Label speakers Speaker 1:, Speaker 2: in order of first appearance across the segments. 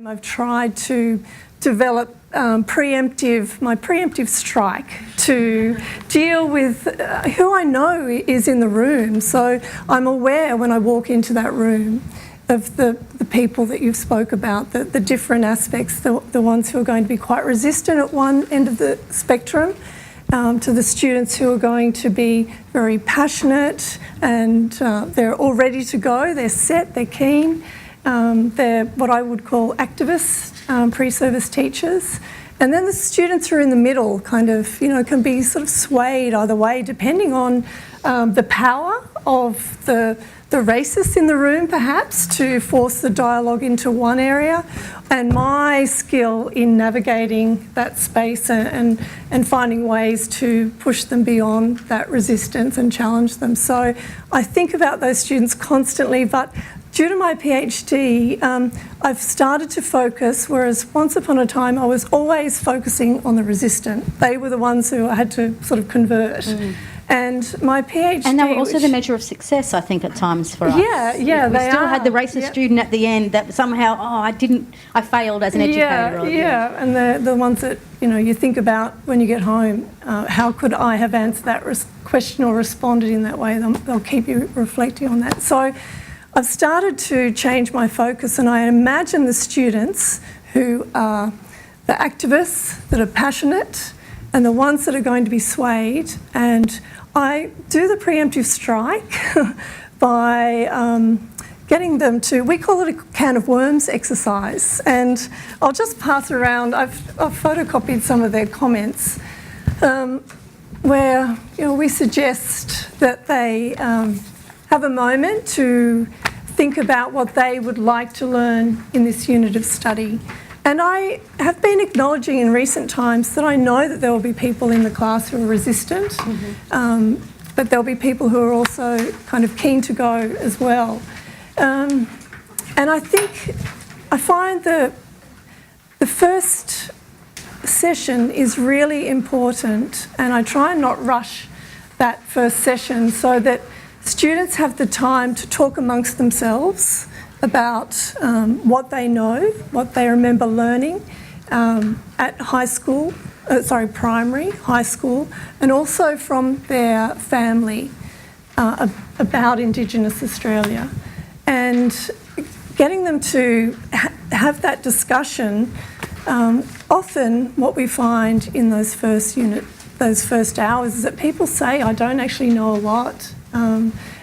Speaker 1: I've tried to develop my preemptive strike to deal with who I know is in the room. So I'm aware when I walk into that room of the people that you've spoke about, the different aspects, the ones who are going to be quite resistant at one end of the spectrum, to the students who are going to be very passionate and they're all ready to go, they're set, they're keen. They're what I would call activists, pre-service teachers. And then the students who are in the middle kind of, can be sort of swayed either way depending on the power of the racists in the room perhaps to force the dialogue into one area, and my skill in navigating that space and finding ways to push them beyond that resistance and challenge them. So I think about those students constantly, but due to my PhD, I've started to focus, whereas once upon a time I was always focusing on the resistant. They were the ones who I had to sort of convert. And my PhD...
Speaker 2: And they were also the measure of success, I think, at times for us.
Speaker 1: Yeah,
Speaker 2: we still had the racist student at the end that somehow, I failed as an educator.
Speaker 1: Yeah, and they're the ones that, you think about when you get home, how could I have answered that question or responded in that way? They'll keep you reflecting on that. So I've started to change my focus, and I imagine the students who are the activists that are passionate and the ones that are going to be swayed. And I do the preemptive strike by getting them to, we call it a can of worms exercise. And I'll just pass around, I've photocopied some of their comments where we suggest that they have a moment to think about what they would like to learn in this unit of study. And I have been acknowledging in recent times that I know that there will be people in the class who are resistant, but there'll be people who are also kind of keen to go as well. And I find the first session is really important, and I try and not rush that first session so that students have the time to talk amongst themselves about what they know, what they remember learning at primary, high school, and also from their family about Indigenous Australia. And getting them to have that discussion, often what we find in those first hours is that people say, I don't actually know a lot.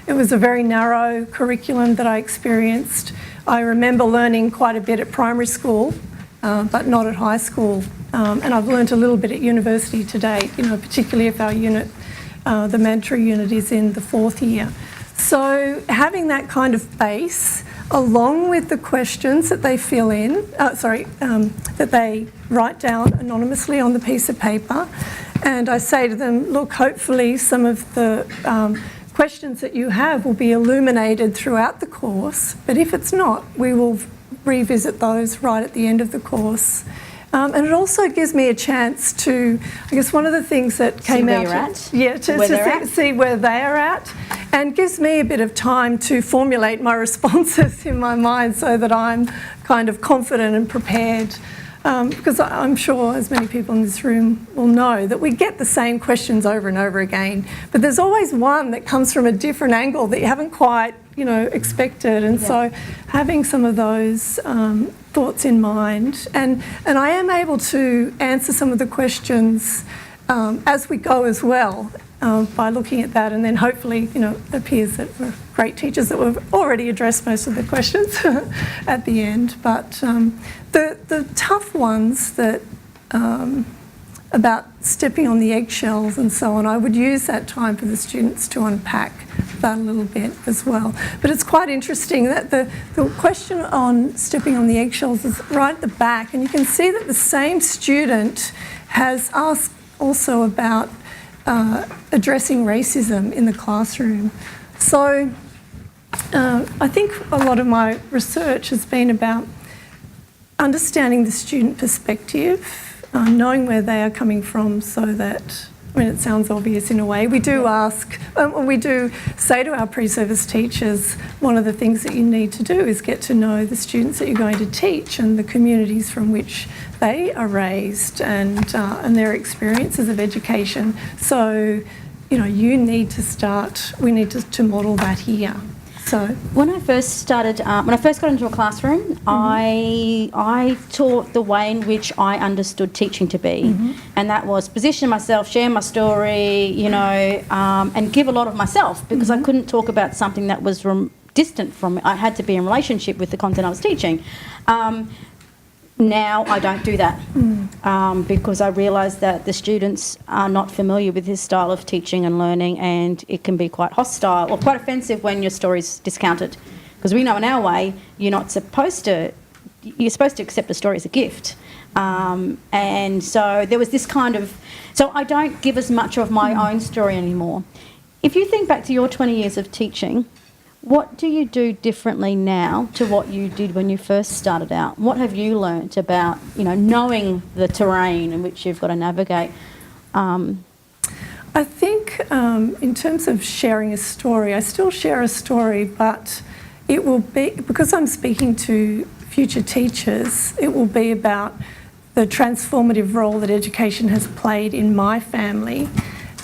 Speaker 1: It was a very narrow curriculum that I experienced. I remember learning quite a bit at primary school, but not at high school. And I've learned a little bit at university to date, particularly if our unit, the mandatory unit, is in the 4th year. So having that kind of base, along with the questions that they fill in, that they write down anonymously on the piece of paper. And I say to them, look, hopefully some of the questions that you have will be illuminated throughout the course, but if it's not, we will revisit those right at the end of the course. And it also gives me a chance to, I guess one of the things that came out, to see where they are at, and gives me a bit of time to formulate my responses in my mind so that I'm kind of confident and prepared. Because I'm sure, as many people in this room will know, that we get the same questions over and over again, but there's always one that comes from a different angle that you haven't quite, expected. And so having some of those thoughts in mind, and I am able to answer some of the questions as we go as well, by looking at that, and then hopefully, it appears that we're great teachers that we've already addressed most of the questions at the end. But the tough ones that about stepping on the eggshells and so on, I would use that time for the students to unpack that a little bit as well. But it's quite interesting that the question on stepping on the eggshells is right at the back, and you can see that the same student has asked also about addressing racism in the classroom. So I think a lot of my research has been about understanding the student perspective, knowing where they are coming from so that I mean, it sounds obvious in a way. We do ask, we do say to our pre-service teachers, one of the things that you need to do is get to know the students that you're going to teach and the communities from which they are raised and their experiences of education. So, you know, you need to start, we need to model that here. So
Speaker 2: when I first started, when I first got into a classroom, I taught the way in which I understood teaching to be, and that was position myself, share my story, you know, and give a lot of myself, because I couldn't talk about something that was distant from me. I had to be in relationship with the content I was teaching. Now I don't do that because I realise that the students are not familiar with this style of teaching and learning, and it can be quite hostile or quite offensive when your story's discounted. Because we know in our way you're supposed to accept a story as a gift. And so there was this kind of... So I don't give as much of my own story anymore. If you think back to your 20 years of teaching, what do you do differently now to what you did when you first started out? What have you learnt about, you know, knowing the terrain in which you've got to navigate?
Speaker 1: I think in terms of sharing a story, I still share a story, but it will be, because I'm speaking to future teachers, it will be about the transformative role that education has played in my family.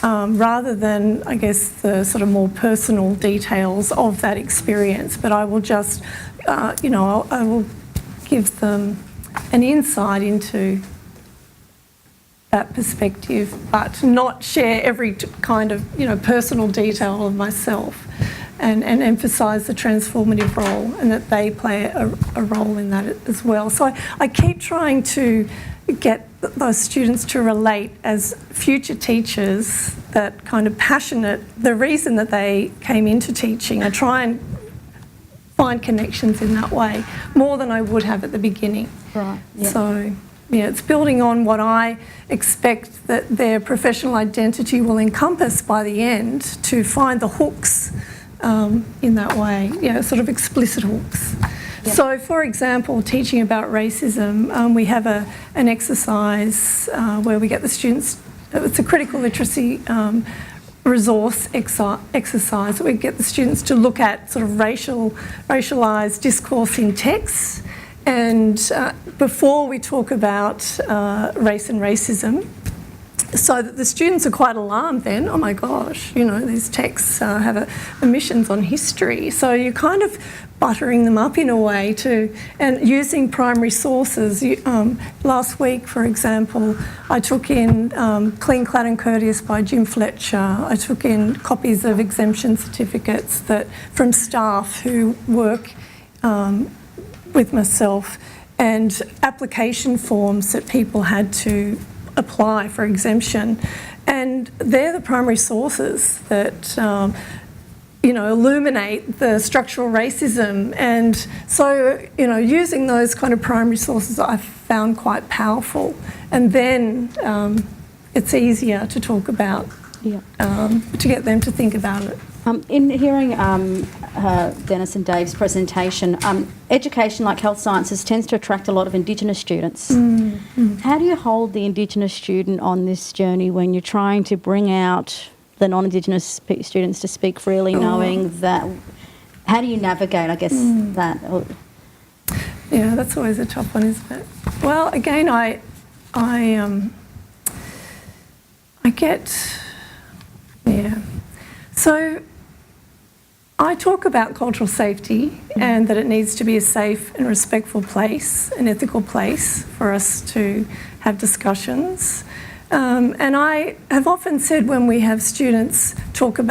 Speaker 1: Rather than, I guess, the sort of more personal details of that experience. But I will just, you know, I will give them an insight into that perspective, but not share every kind of, you know, personal detail of myself, and emphasise the transformative role and that they play a role in that as well. So I keep trying to get those students to relate as future teachers, that kind of passionate, the reason that they came into teaching. I try and find connections in that way more than I would have at the beginning.
Speaker 2: Right. Yeah.
Speaker 1: So, yeah, it's building on what I expect that their professional identity will encompass by the end, to find the hooks in that way, you know, sort of explicit hooks. Yep. So, for example, teaching about racism, we have an exercise where we get the students, it's a critical literacy resource exercise. We get the students to look at sort of racialised discourse in texts, and before we talk about race and racism, so that the students are quite alarmed then, oh my gosh, you know, these texts have omissions on history. So you're kind of buttering them up in a way and using primary sources. Last week, for example, I took in Clean, Clad and Courteous by Jim Fletcher. I took in copies of exemption certificates from staff who work with myself, and application forms that people had to apply for exemption, and they're the primary sources that you know, illuminate the structural racism. And so, you know, using those kind of primary sources I've found quite powerful, and then it's easier to talk about, to get them to think about it.
Speaker 2: In hearing Dennis and Dave's presentation, education like health sciences tends to attract a lot of Indigenous students. How do you hold the Indigenous student on this journey when you're trying to bring out the non-Indigenous students to speak freely, knowing that... How do you navigate, I guess, that?
Speaker 1: Yeah, that's always a tough one, isn't it? Well, again, I get... Yeah. So I talk about cultural safety and that it needs to be a safe and respectful place, an ethical place for us to have discussions. And I have often said, when we have students talking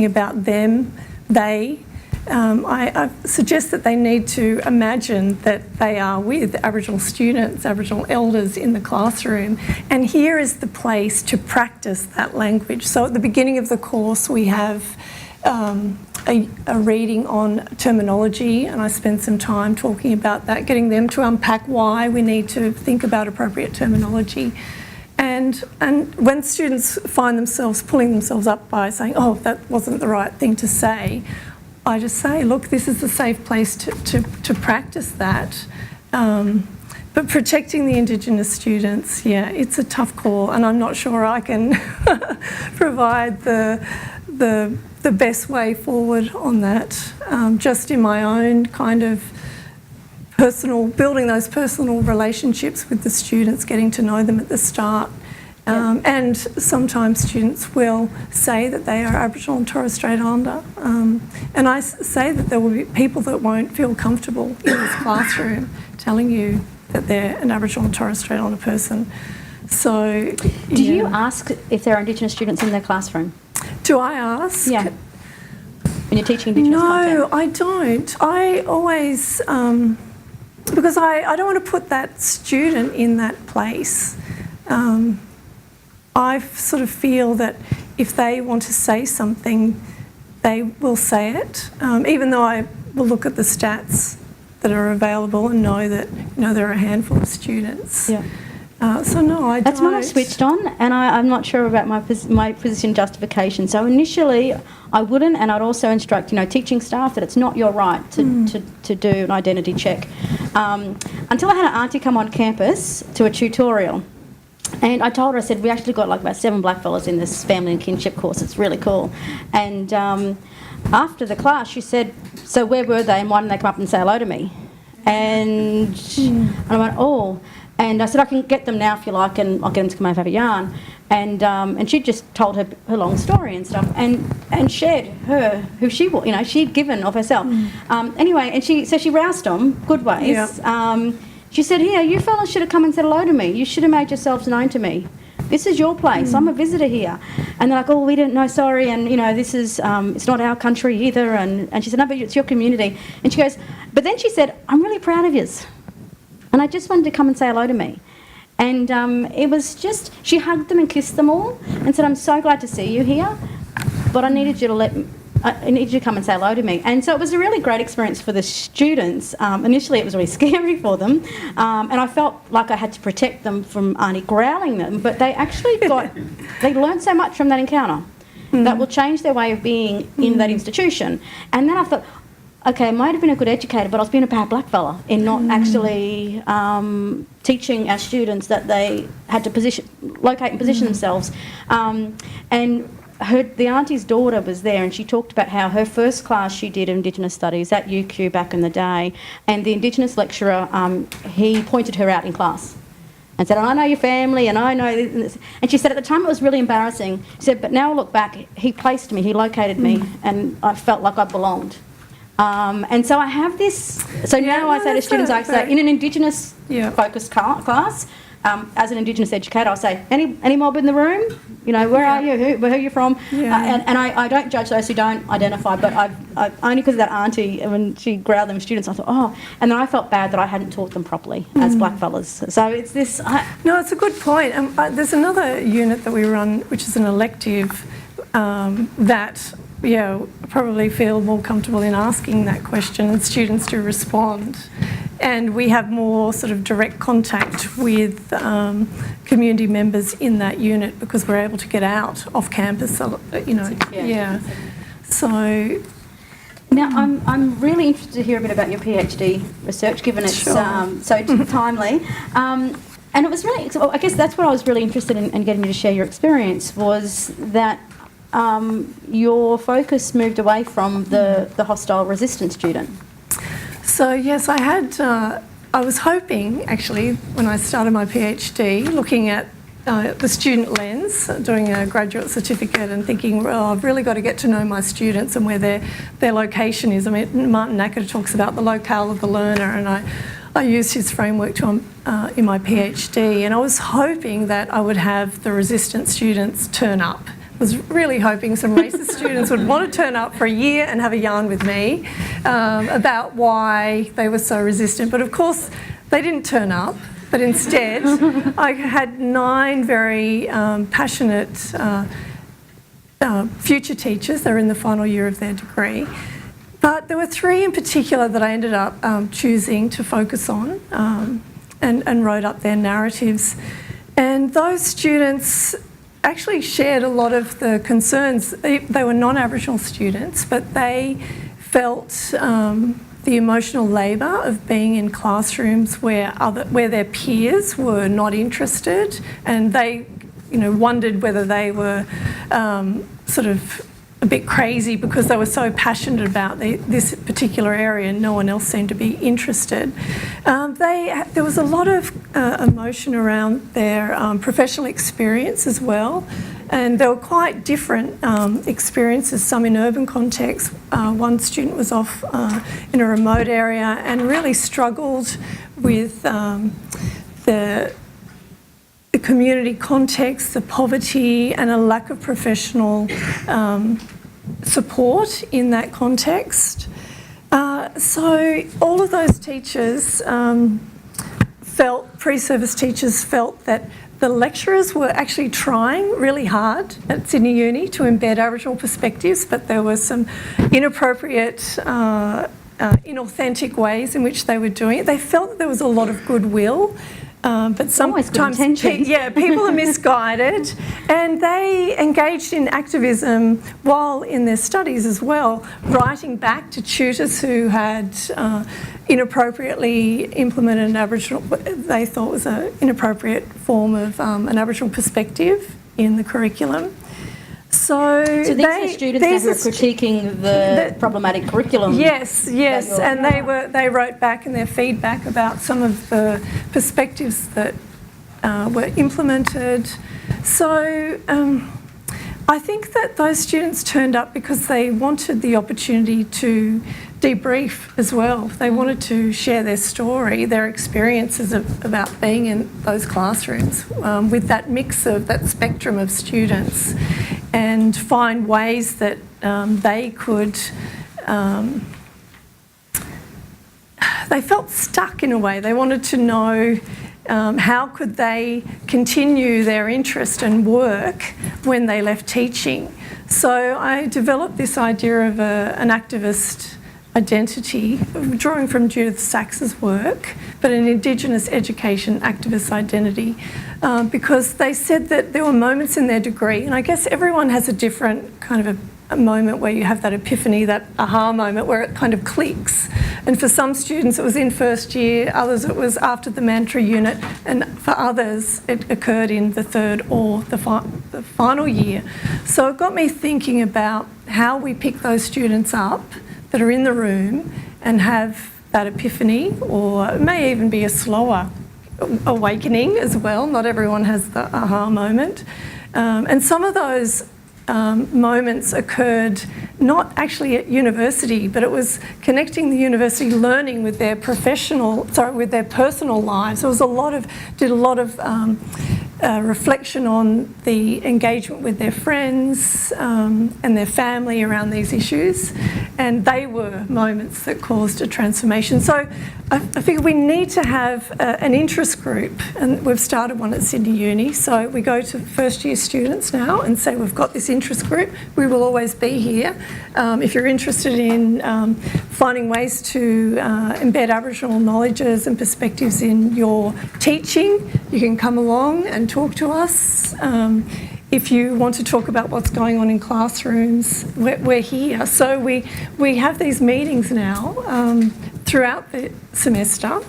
Speaker 1: about them, they, I suggest that they need to imagine that they are with Aboriginal students, Aboriginal elders in the classroom, and here is the place to practice that language. So at the beginning of the course we have a reading on terminology, and I spend some time talking about that, getting them to unpack why we need to think about appropriate terminology. And when students find themselves pulling themselves up by saying, oh, that wasn't the right thing to say, I just say, look, this is a safe place to practice that. But protecting the Indigenous students, yeah, it's a tough call, and I'm not sure I can provide the best way forward on that. Just in my own kind of building those personal relationships with the students, getting to know them at the start. And sometimes students will say that they are Aboriginal and Torres Strait Islander. And I say that there will be people that won't feel comfortable in this classroom telling you that they're an Aboriginal and Torres Strait Islander person. So,
Speaker 2: Do you ask if there are Indigenous students in their classroom?
Speaker 1: Do I ask?
Speaker 2: Yeah. When you're teaching Indigenous content?
Speaker 1: No, I don't. I always, because I don't want to put that student in that place. I sort of feel that if they want to say something, they will say it, even though I will look at the stats that are available and know that there are a handful of students.
Speaker 2: Yeah.
Speaker 1: So no, I don't.
Speaker 2: That's when I switched on, and I'm not sure about my position justification. So initially, I wouldn't, and I'd also instruct, teaching staff that it's not your right to do an identity check. Until I had an auntie come on campus to a tutorial. And I told her, I said, we actually got like about 7 blackfellas in this family and kinship course. It's really cool. And after the class, she said, so where were they and why didn't they come up and say hello to me? And I went, oh. And I said, I can get them now if you like, and I'll get them to come over and have a yarn. And she just told her long story and stuff, and shared who she was, she'd given of herself. Anyway, and she roused them good ways.
Speaker 1: Yeah.
Speaker 2: She said, here, you fellas should have come and said hello to me. You should have made yourselves known to me. This is your place. I'm a visitor here. And they're like, oh, we didn't know, sorry. And, this is, it's not our country either. And she said, no, but it's your community. And she goes, but then she said, I'm really proud of yous. And I just wanted to come and say hello to me. And it was just, she hugged them and kissed them all and said, I'm so glad to see you here, but I needed you to come and say hello to me. And so it was a really great experience for the students. Initially it was really scary for them, and I felt like I had to protect them from Auntie growling them, but they actually they learned so much from that encounter that will change their way of being in that institution. And then I thought, okay, I might have been a good educator, but I was being a bad blackfella in not actually teaching our students that they had to locate and position themselves. And the auntie's daughter was there, and she talked about how her first class she did Indigenous Studies at UQ back in the day, and the Indigenous lecturer, he pointed her out in class and said, I know your family and I know this. And she said at the time it was really embarrassing. She said, but now I look back, he placed me, he located me, and I felt like I belonged. And so I have this, now I say to students, I say, in an Indigenous focused class, as an Indigenous educator, I'll say, any mob in the room? Where are you? Where are you from? Yeah. And I don't judge those who don't identify, but I only because of that auntie, when she growled them students, I thought, oh, and then I felt bad that I hadn't taught them properly as blackfellas. So it's this.
Speaker 1: No, it's a good point. There's another unit that we run, which is an elective, that probably feel more comfortable in asking that question, and students do respond. And we have more sort of direct contact with community members in that unit because we're able to get out off campus, So
Speaker 2: now I'm really interested to hear a bit about your PhD research, given it's so timely. And it was really, I guess that's what I was really interested in getting you to share your experience, was that your focus moved away from the hostile resistance student.
Speaker 1: So yes, I was hoping actually when I started my PhD, looking at the student lens, doing a graduate certificate and thinking, well, I've really got to get to know my students and where their location is. I mean, Martin Nacker talks about the locale of the learner, and I used his framework in my PhD, and I was hoping that I would have the resistant students turn up. I was really hoping some racist students would want to turn up for a year and have a yarn with me about why they were so resistant. But of course, they didn't turn up. But instead, I had 9 very passionate future teachers. They're in the final year of their degree. But there were 3 in particular that I ended up choosing to focus on and wrote up their narratives. And those students actually shared a lot of the concerns. They were non-Aboriginal students, but they felt the emotional labour of being in classrooms where their peers were not interested, and they, wondered whether they were sort of a bit crazy because they were so passionate about this particular area and no one else seemed to be interested. There was a lot of emotion around their professional experience as well, and they were quite different experiences, some in urban contexts. One student was off in a remote area and really struggled with the community context, the poverty, and a lack of professional support in that context. So all of those teachers pre-service teachers felt that the lecturers were actually trying really hard at Sydney Uni to embed Aboriginal perspectives, but there were some inappropriate, inauthentic ways in which they were doing it. They felt that there was a lot of goodwill, but sometimes people are misguided, and they engaged in activism while in their studies as well, writing back to tutors who had inappropriately implemented an Aboriginal, they thought was an inappropriate form of an Aboriginal perspective in the curriculum. So
Speaker 2: these are students who are critiquing the problematic curriculum.
Speaker 1: Yes, and they wrote back in their feedback about some of the perspectives that were implemented. So I think that those students turned up because they wanted the opportunity to debrief as well. They wanted to share their story, their experiences about being in those classrooms with that mix of that spectrum of students, and find ways that they could. They felt stuck in a way. They wanted to know how could they continue their interest and work when they left teaching. So I developed this idea of an activist identity, drawing from Judith Sachs's work, but an Indigenous education activist identity, because they said that there were moments in their degree, and I guess everyone has a different kind of a moment where you have that epiphany, that aha moment where it kind of clicks. And for some students it was in first year, others it was after the mandatory unit, and for others it occurred in the third or the final year. So it got me thinking about how we pick those students up that are in the room and have that epiphany, or it may even be a slower awakening as well. Not everyone has the aha moment. And some of those moments occurred not actually at university, but it was connecting the university learning with their with their personal lives. There was a lot of reflection on the engagement with their friends and their family around these issues, and they were moments that caused a transformation. So I figure we need to have an interest group, and we've started one at Sydney Uni. So we go to first year students now and say, we've got this interest group, we will always be here. If you're interested in finding ways to embed Aboriginal knowledges and perspectives in your teaching, you can come along and talk to us. If you want to talk about what's going on in classrooms, we're here. So we have these meetings now throughout the semester,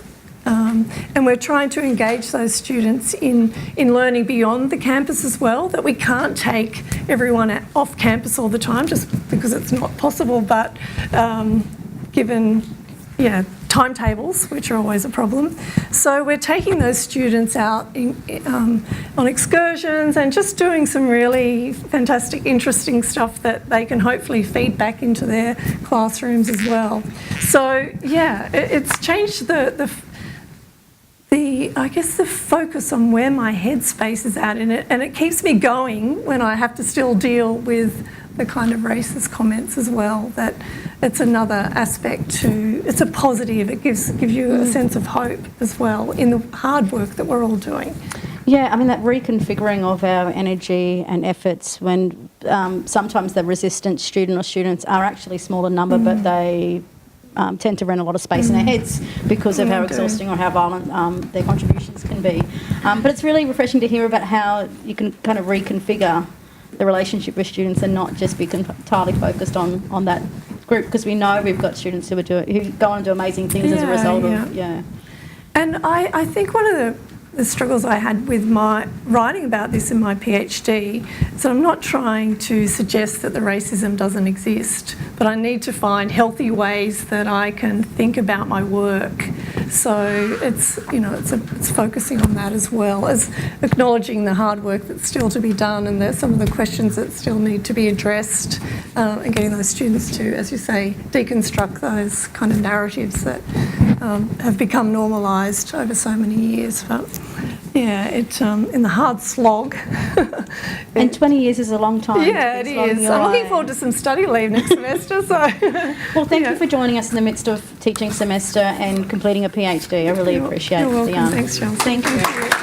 Speaker 1: and we're trying to engage those students in learning beyond the campus as well, that we can't take everyone off campus all the time just because it's not possible, but given timetables, which are always a problem. So we're taking those students out on excursions and just doing some really fantastic, interesting stuff that they can hopefully feed back into their classrooms as well. So it's changed the focus on where my headspace is at in it, and it keeps me going when I have to still deal with the kind of racist comments as well. That it's another aspect it's a positive. It gives you a sense of hope as well in the hard work that we're all doing.
Speaker 2: Yeah, I mean, that reconfiguring of our energy and efforts when sometimes the resistant student or students are actually small in number, but they tend to rent a lot of space in their heads because of how exhausting or how violent their contributions can be. But it's really refreshing to hear about how you can kind of reconfigure the relationship with students and not just be entirely focused on that group, because we know we've got students who go on to do amazing things as a result of,
Speaker 1: And I think one of the struggles I had with my writing about this in my PhD is that I'm not trying to suggest that the racism doesn't exist, but I need to find healthy ways that I can think about my work. So it's focusing on that as well as acknowledging the hard work that's still to be done, and some of the questions that still need to be addressed, and getting those students to, as you say, deconstruct those kind of narratives that have become normalised over so many years. But yeah, in the hard slog.
Speaker 2: And 20 years is a long time.
Speaker 1: Yeah, it is. I'm looking forward to some study leave next semester. So,
Speaker 2: well, thank you for joining us in the midst of teaching semester and completing a PhD. I really appreciate
Speaker 1: You're welcome.
Speaker 2: the
Speaker 1: Thanks, Chelsea.
Speaker 2: Thank you.